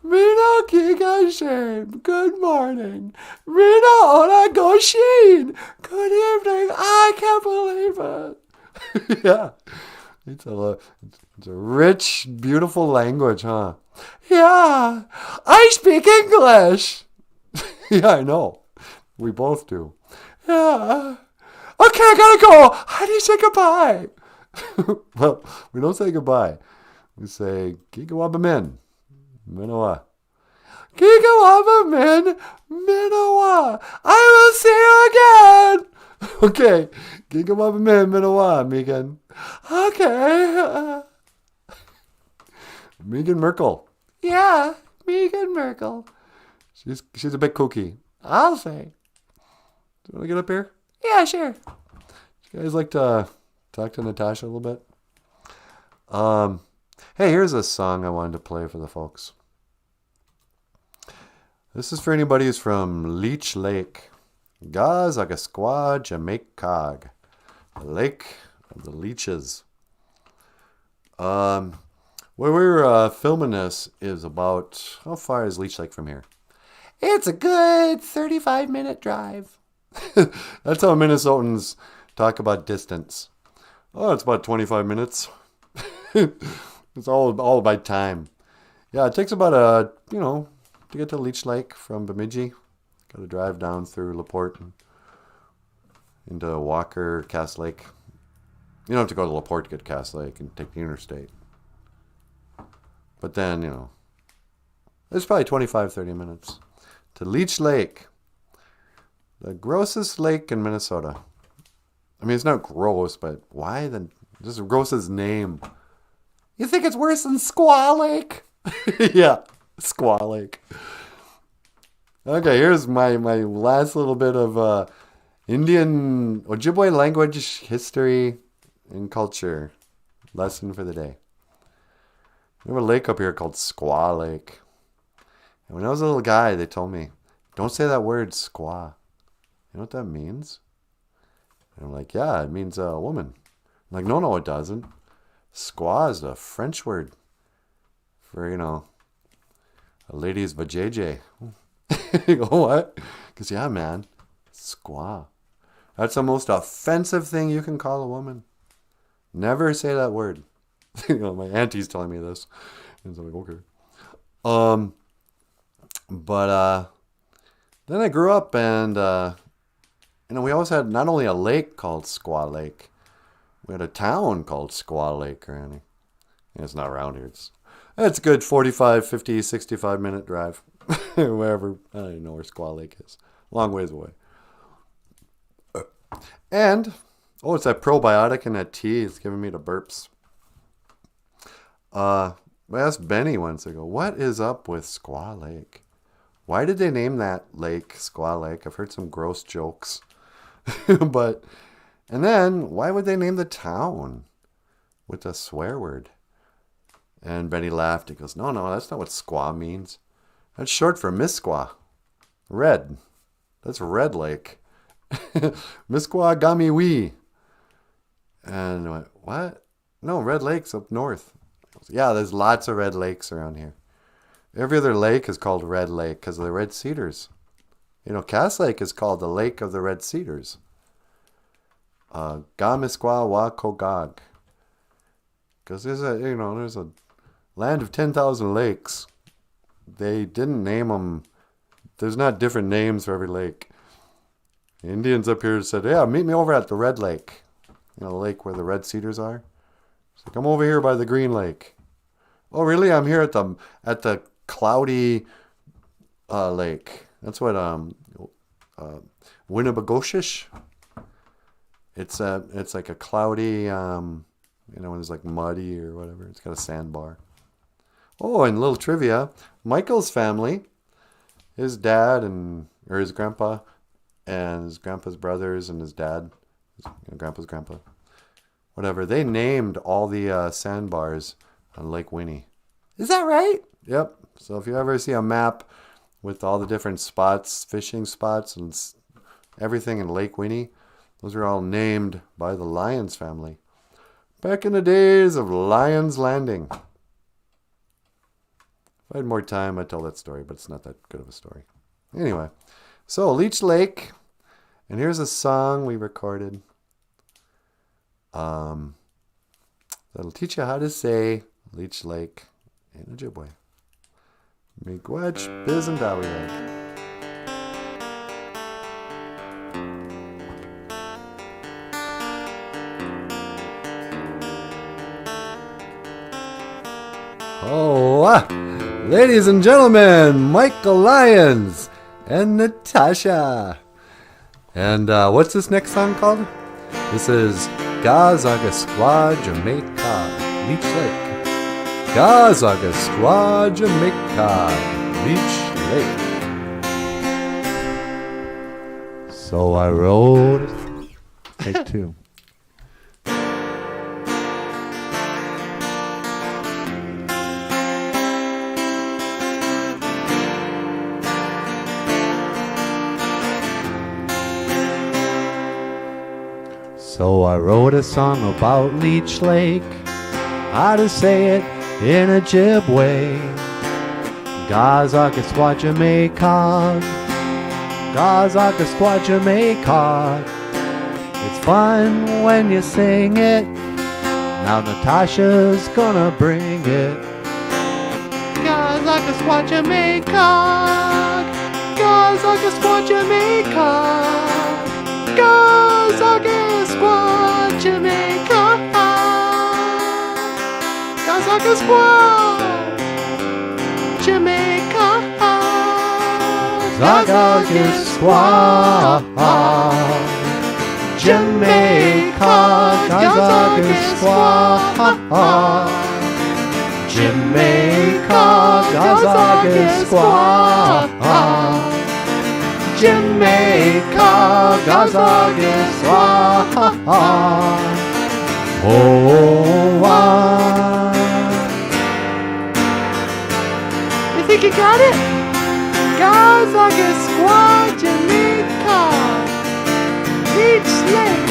Mino Gigajebe. Good morning. Mino Onagoshin. Good evening. I can't believe it. Yeah. It's a rich, beautiful language, huh? Yeah, I speak English. Yeah, I know. We both do. Yeah. Okay, I gotta go. How do you say goodbye? Well, we don't say goodbye. We say Gigawabamin, Minoa. Gigawabamin, Minoa. I will see you again. Okay, Gigawabamin, Minoa, Megan. Okay. Megan Merkel. Yeah, Megan Merkel. She's a bit kooky. I'll say. Do you want to get up here? Yeah, sure. You guys like to talk to Natasha a little bit? Hey, here's a song I wanted to play for the folks. This is for anybody who's from Leech Lake. Gaz Agasqua Jamaicag. The Lake of the Leeches. Where we're filming this is about, how far is Leech Lake from here? It's a good 35-minute drive. That's how Minnesotans talk about distance. Oh, it's about 25 minutes. It's all by time. Yeah, it takes about to get to Leech Lake from Bemidji. Got to drive down through LaPorte and into Walker, Cass Lake. You don't have to go to LaPorte to get to Cass Lake and take the interstate. But then, it's probably 25, 30 minutes to Leech Lake. The grossest lake in Minnesota. I mean, it's not gross, but why the just grossest name? You think it's worse than Squaw Lake? Yeah, Squaw Lake. Okay, here's my last little bit of Indian Ojibwe language, history, and culture lesson for the day. We have a lake up here called Squaw Lake. And when I was a little guy, they told me, don't say that word, squaw. You know what that means? And I'm like, yeah, it means a woman. I'm like, no, it doesn't. Squaw is a French word for, a lady's vajayjay. You go, what? Because, yeah, man, squaw. That's the most offensive thing you can call a woman. Never say that word. My auntie's telling me this. And so I'm like, okay. But then I grew up and, we always had not only a lake called Squaw Lake, we had a town called Squaw Lake, Granny. And it's not around here. It's a good 45, 50, 65-minute drive. Wherever. I don't even know where Squaw Lake is. Long ways away. And, it's that probiotic in that tea. It's giving me the burps. I asked Benny once ago, what is up with Squaw Lake? Why did they name that lake Squaw Lake? I've heard some gross jokes. And then, why would they name the town with a swear word? And Benny laughed. He goes, no, that's not what squaw means. That's short for Misquaw. Red. That's Red Lake. Misquaw Gamiwi. And I went, what? No, Red Lake's up north. Goes, yeah, there's lots of red lakes around here. Every other lake is called Red Lake because of the red cedars. Cass Lake is called the Lake of the Red Cedars. Gamisqua Wakogag. Because there's a land of 10,000 lakes. They didn't name them. There's not different names for every lake. The Indians up here said, yeah, meet me over at the Red Lake. The lake where the red cedars are. So come over here by the Green Lake. Oh, really? I'm here at the Cloudy Lake. That's what Winnebagoshish. It's like a cloudy, when it's like muddy or whatever. It's got a sandbar. Oh, and a little trivia. Michael's family, his dad or his grandpa, and his grandpa's brothers and his dad, grandpa's grandpa, whatever, they named all the sandbars on Lake Winnie. Is that right? Yep. So if you ever see a map with all the different spots, fishing spots and everything in Lake Winnie, those are all named by the Lyons family. Back in the days of Lyons Landing. If I had more time, I'd tell that story, but it's not that good of a story. Anyway, so Leech Lake, and here's a song we recorded. That'll teach you how to say Leech Lake in Ojibwe. Miigwech biz and Dawiag. Ladies and gentlemen, Michael Lyons and Natasha. And what's this next song called? This is Gazagasqua, Jamaica, Leech Lake. Gazagasqua, Jamaica, Leech Lake. So I rode. Take two. So I wrote a song about Leech Lake, how to say it in Ojibwe. Gazagasqua, Jamaica, Gazagasqua, Jamaica. It's fun when you sing it. Now Natasha's gonna bring it. Gazagasqua, Jamaica, Gazagasqua, Jamaica, Gazagasqua, Jamaica, Gazagasqua, Jamaica, Gazagasqua, Jamaica, Gazagasqua, Jamaica, Gazagasqua, Jamaica, Gazagasqua. You think you got it? Gazagasqua, Jamaica, Leech Lake.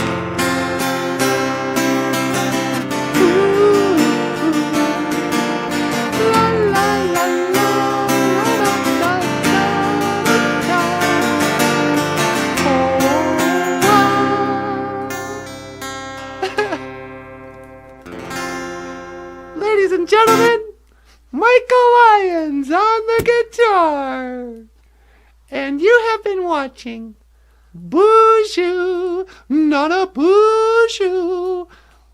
Ladies and gentlemen, Michael Lyons on the guitar. And you have been watching Boozhoo Nanaboozhoo,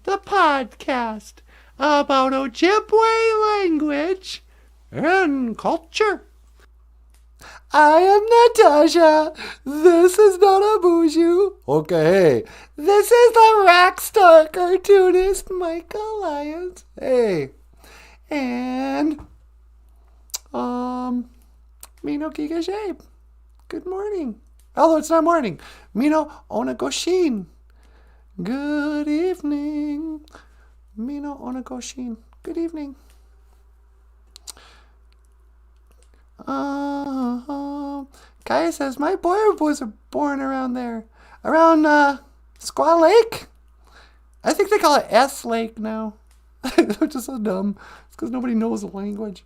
the podcast about Ojibwe language and culture. I am Natasha. This is Nanaboozhoo. Okay, this is the rock star cartoonist Michael Lyons. Hey, and Mino Gigashape. Good morning. Although it's not morning. Mino Onagoshin. Good evening. Mino Onagoshin. Good evening. Kaya says, my boy was born around there. Around Squaw Lake? I think they call it S Lake now. They're just so dumb. It's because nobody knows the language.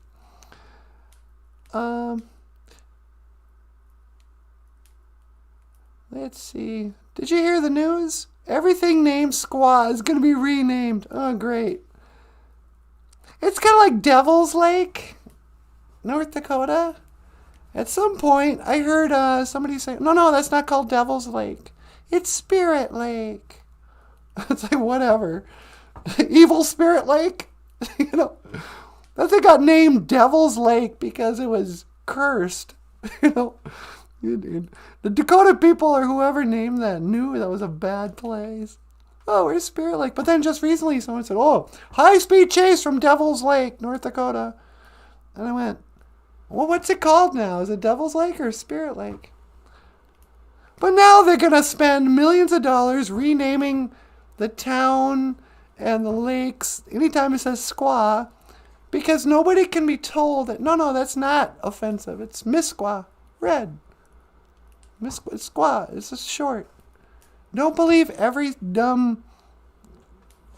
Let's see. Did you hear the news? Everything named Squaw is going to be renamed. Oh, great. It's kind of like Devil's Lake, North Dakota. At some point, I heard somebody say, no, that's not called Devil's Lake. It's Spirit Lake. It's like, whatever. Evil Spirit Lake? You know, that thing got named Devil's Lake because it was cursed. You know, the Dakota people or whoever named that knew that was a bad place. Oh, where's Spirit Lake? But then just recently someone said, oh, high-speed chase from Devil's Lake, North Dakota. And I went, Well, what's it called now? Is it Devil's Lake or Spirit Lake? But now they're going to spend millions of dollars renaming the town and the lakes anytime it says squaw, because nobody can be told that, no, that's not offensive. It's Miss Squaw. Red. Miss Squaw. It's just short. Don't believe every dumb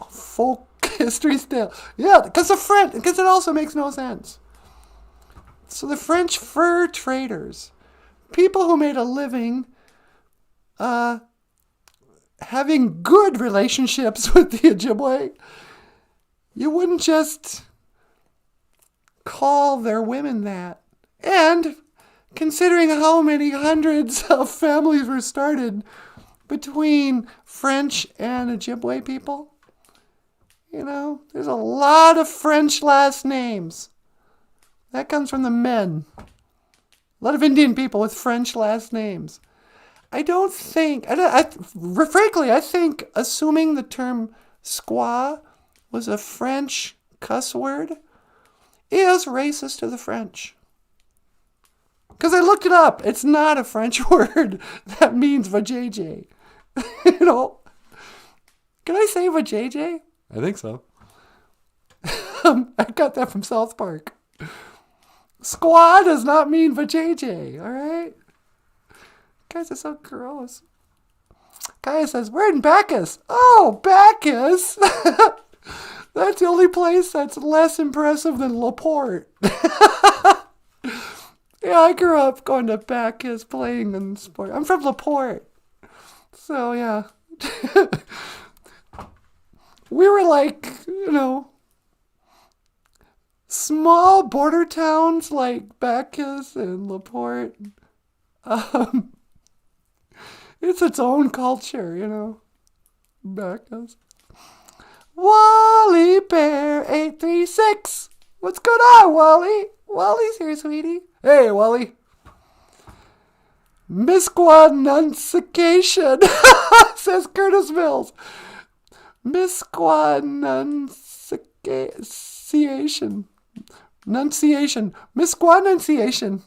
folk history tale. Yeah, because it also makes no sense. So the French fur traders, people who made a living having good relationships with the Ojibwe, you wouldn't just call their women that. And considering how many hundreds of families were started between French and Ojibwe people, there's a lot of French last names. That comes from the men. A lot of Indian people with French last names. Frankly, I think assuming the term squaw was a French cuss word is racist to the French. Because I looked it up. It's not a French word that means vajayjay. Can I say vajayjay? I think so. I got that from South Park. Squaw does not mean vajayjay, all right? Guys are so gross. Guy says, we're in Bacchus. Oh, Bacchus! That's the only place that's less impressive than LaPorte. Yeah, I grew up going to Bacchus playing in sport. I'm from LaPorte. So, yeah. We were like, small border towns like Bacchus and LaPorte. It's its own culture, Bacchus. Wally Bear 836. What's going on, Wally? Wally's here, sweetie. Hey, Wally. Misquanunciation, says Curtis Mills. Misquanunciation. Misquanunciation.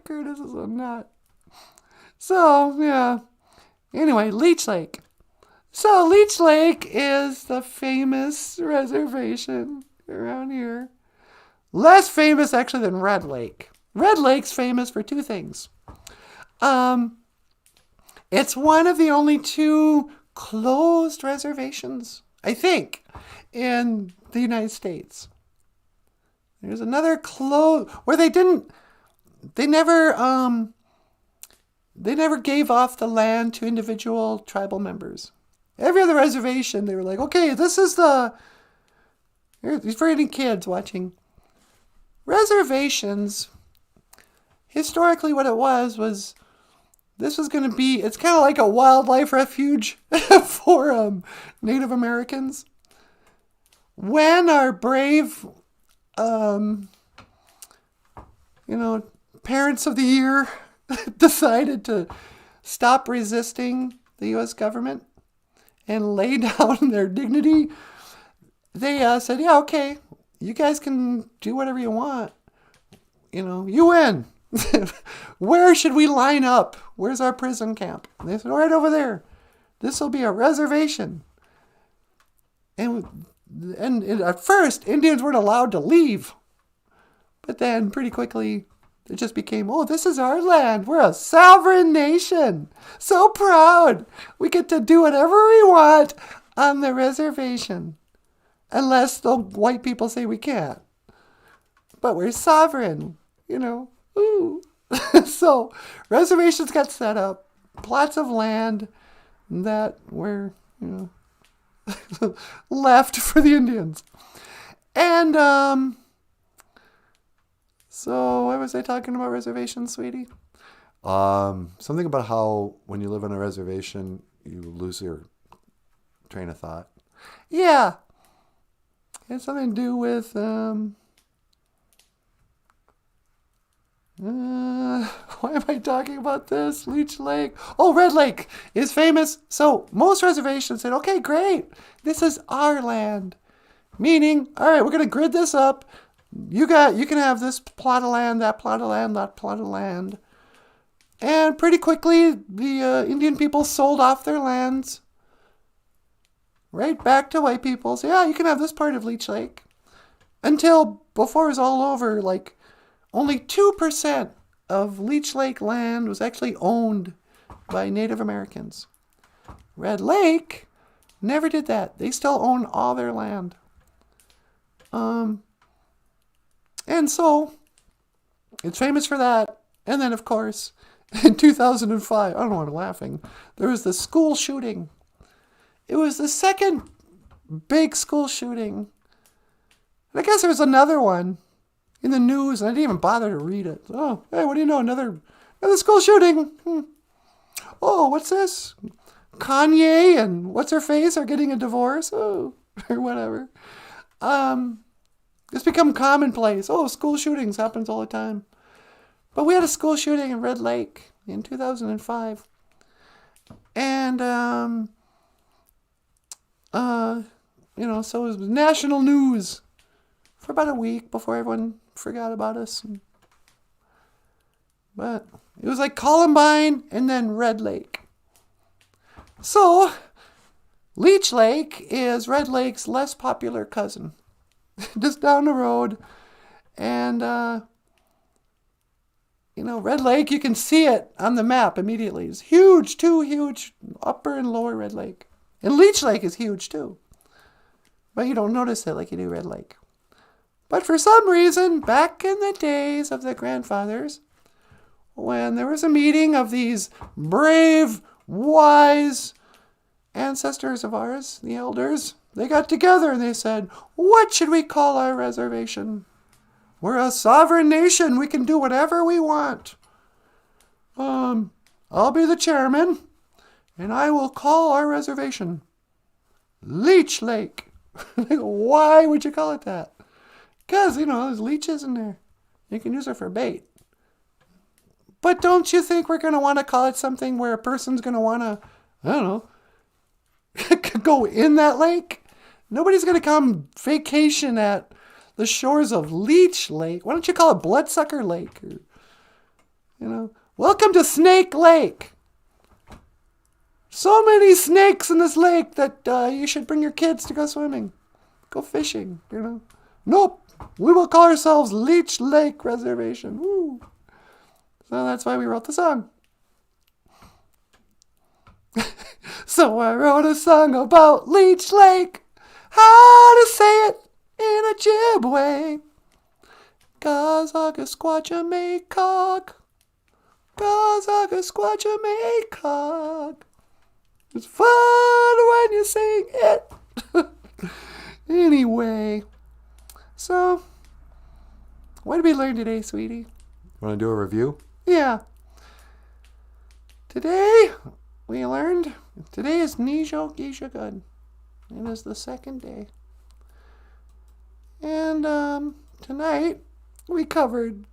Curtis is a nut. So, yeah. Anyway, Leech Lake. So, Leech Lake is the famous reservation around here. Less famous, actually, than Red Lake. Red Lake's famous for two things. It's one of the only two closed reservations, I think, in the United States. There's another closed where they never gave off the land to individual tribal members. Every other reservation, they were like, okay, this is for any kids watching. Reservations, historically what it was this was going to be, it's kind of like a wildlife refuge for Native Americans. When our brave, parents of the year decided to stop resisting the U.S. government and lay down their dignity, they said, yeah, okay, you guys can do whatever you want. You win. Where should we line up? Where's our prison camp? And they said, right over there. This will be a reservation. And at first, Indians weren't allowed to leave. But then pretty quickly, it just became, this is our land. We're a sovereign nation. So proud. We get to do whatever we want on the reservation. Unless the white people say we can't. But we're sovereign, Ooh. So reservations got set up. Plots of land that were, left for the Indians. And, so what was I talking about reservations, sweetie? Something about how when you live on a reservation, you lose your train of thought. Yeah. It had something to do with, why am I talking about this? Leech Lake. Oh, Red Lake is famous. So most reservations said, okay, great. This is our land. Meaning, all right, we're going to grid this up. you can have this plot of land, that plot of land, that plot of land. And pretty quickly, the Indian people sold off their lands right back to white people. So yeah, you can have this part of Leech Lake. Until before it was all over, like only 2% of Leech Lake land was actually owned by Native Americans. Red Lake never did that. They still own all their land. And so it's famous for that. And then, of course, in 2005, I don't know why I'm laughing, there was the school shooting. It was the second big school shooting. And I guess there was another one in the news, and I didn't even bother to read it. Oh, hey, what do you know? Another school shooting. Oh, what's this? Kanye and what's-her-face are getting a divorce? Oh, or whatever. It's become commonplace. Oh, school shootings happens all the time. But we had a school shooting in Red Lake in 2005. And, so it was national news for about a week before everyone forgot about us. But it was like Columbine and then Red Lake. So, Leech Lake is Red Lake's less popular cousin. Just down the road. And, Red Lake, you can see it on the map immediately. It's huge, too huge. Upper and lower Red Lake. And Leech Lake is huge, too. But you don't notice it like you do Red Lake. But for some reason, back in the days of the grandfathers, when there was a meeting of these brave, wise ancestors of ours, the elders, they got together and they said, what should we call our reservation? We're a sovereign nation. We can do whatever we want. I'll be the chairman, and I will call our reservation Leech Lake. Why would you call it that? Because, there's leeches in there. You can use it for bait. But don't you think we're going to want to call it something where a person's going to want to, I don't know, go in that lake? Nobody's going to come vacation at the shores of Leech Lake. Why don't you call it Bloodsucker Lake? Or, welcome to Snake Lake. So many snakes in this lake that you should bring your kids to go swimming. Go fishing, Nope. We will call ourselves Leech Lake Reservation. Woo. So that's why we wrote the song. So I wrote a song about Leech Lake. How to say it in Ojibwe. Gazagasquatchamaycock. Gazagasquatchamaycock. It's fun when you sing it. Anyway. So, what did we learn today, sweetie? Want to do a review? Yeah. Today, we learned, today is Nijo Gisha Good. It is the second day. And tonight, we covered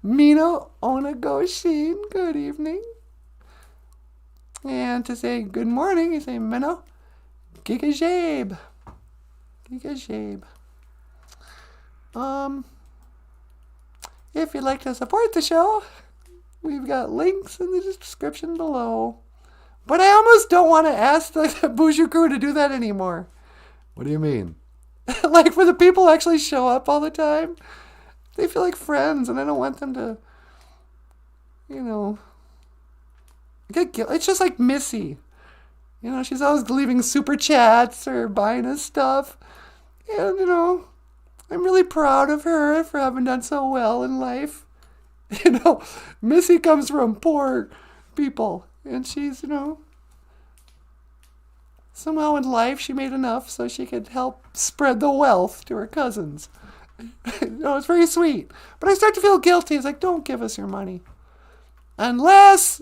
Mino Onagoshin. Good evening. And to say good morning, you say Mino Gigajabe. Gigajabe. If you'd like to support the show, we've got links in the description below. But I almost don't want to ask the Boozhoo crew to do that anymore. What do you mean? Like, for the people who actually show up all the time, they feel like friends, and I don't want them to, get guilt. It's just like Missy. She's always leaving super chats or buying us stuff. And, I'm really proud of her for having done so well in life. Missy comes from poor people. And she's, somehow in life she made enough so she could help spread the wealth to her cousins. It's very sweet. But I start to feel guilty. It's like, don't give us your money. Unless,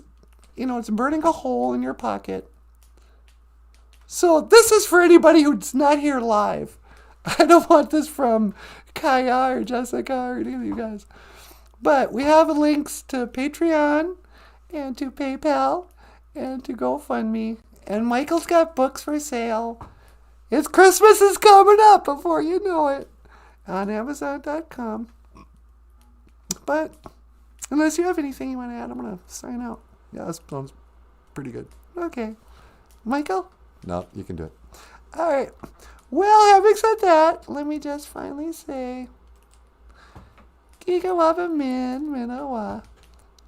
it's burning a hole in your pocket. So this is for anybody who's not here live. I don't want this from Kaya or Jessica or any of you guys. But we have links to Patreon and to PayPal and to GoFundMe. And Michael's got books for sale. Christmas is coming up before you know it. on Amazon.com. But unless you have anything you want to add, I'm going to sign out. Yeah, that sounds pretty good. Okay. Michael? No, you can do it. All right. Well, having said that, let me just finally say, Gigawawa Min Minawa.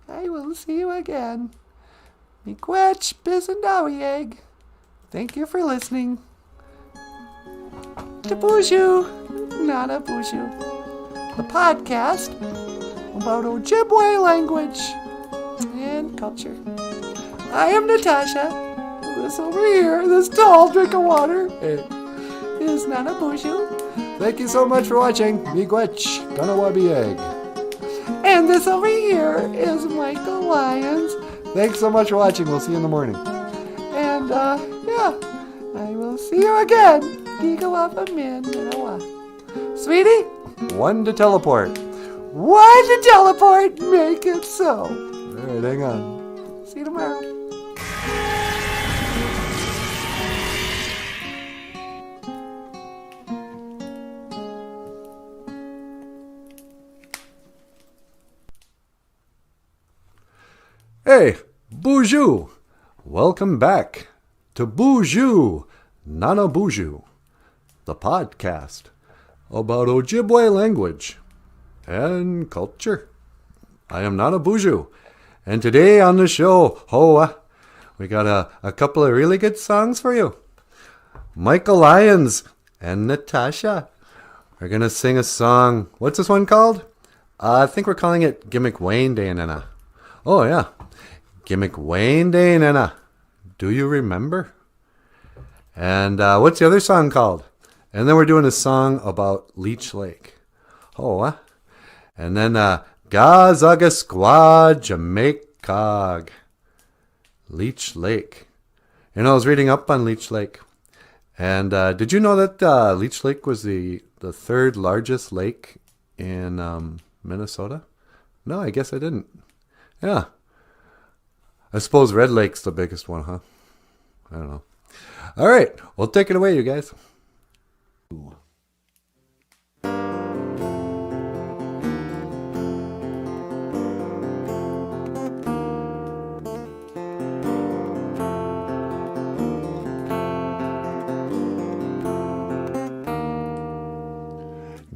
I will see you again. Miigwech Bizendawieg. Thank you for listening to Boozhoo Nanaboozhoo, the podcast about Ojibwe language and culture. I am Natasha. This over here, this tall drink of water, is Nanaboozhoo. Thank you so much for watching. Miigwech Ganawabieg. And this over here is Michael Lyons. Thanks so much for watching. We'll see you in the morning. And, yeah, I will see you again. Gigawawa Min Minawa. Sweetie? 1 to teleport. One to teleport. Make it so. All right, hang on. See you tomorrow. Hey, Boozhoo! Welcome back to Boozhoo Nanaboozhoo, the podcast about Ojibwe language and culture. I am Nanaboozhoo, and today on the show, we got a couple of really good songs for you. Michael Lyons and Natasha are going to sing a song. What's this one called? I think we're calling it Gimmick Wayne Day Nana. Oh, yeah. Gimmick Wayne Day Nana. Do you remember? And what's the other song called? And then we're doing a song about Leech Lake. And then Gazaga Squad Jamaica. Leech Lake. You know, I was reading up on Leech Lake. And did you know that Leech Lake was the third largest lake in Minnesota? No, I guess I didn't. Yeah. I suppose Red Lake's the biggest one, huh? I don't know. All right. Well, take it away, you guys.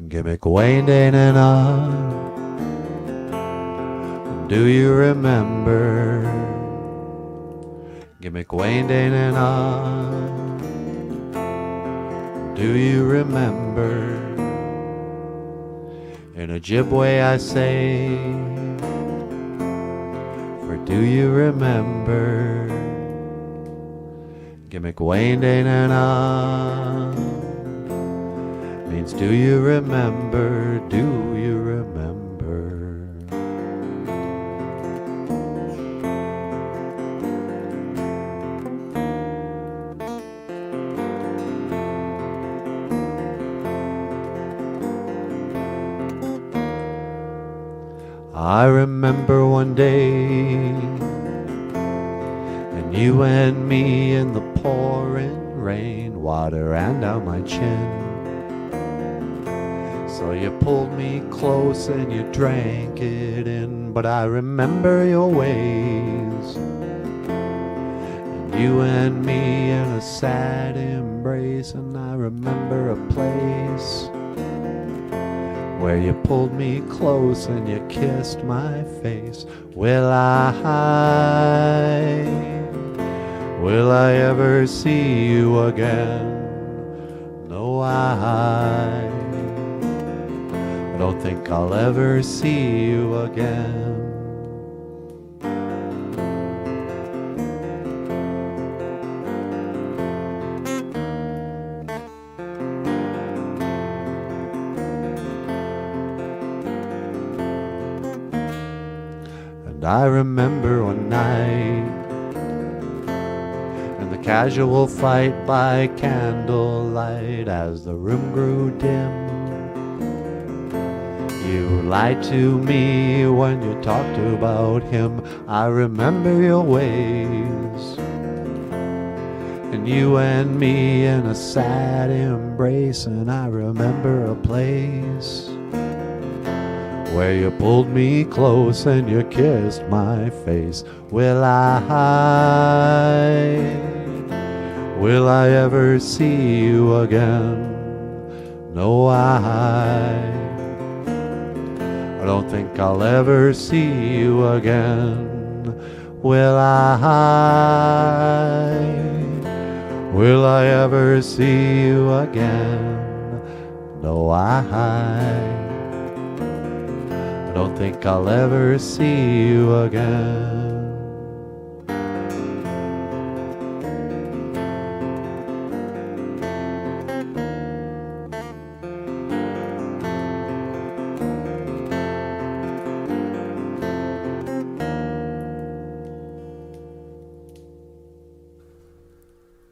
Gimmick Wayne Day Nana. Do you remember? Gimmick Wayne Day Nana. Do you remember? In Ojibwe I say, for do you remember? Gimmick Wayne Day Nana means do you remember? Do you remember? I remember one day, and you and me in the pouring rain, water ran down my chin. So you pulled me close and you drank it in, but I remember your ways, and you and me in a sad embrace, and I remember a place where you pulled me close and you kissed my face. Will I ever see you again? No, I don't think I'll ever see you again. And I remember one night and the casual fight by candlelight as the room grew dim. You lied to me when you talked about him. I remember your ways, and you and me in a sad embrace. And I remember a place where you pulled me close and you kissed my face. Will I ever see you again? No, I don't think I'll ever see you again. Will I ever see you again? No, I don't think I'll ever see you again.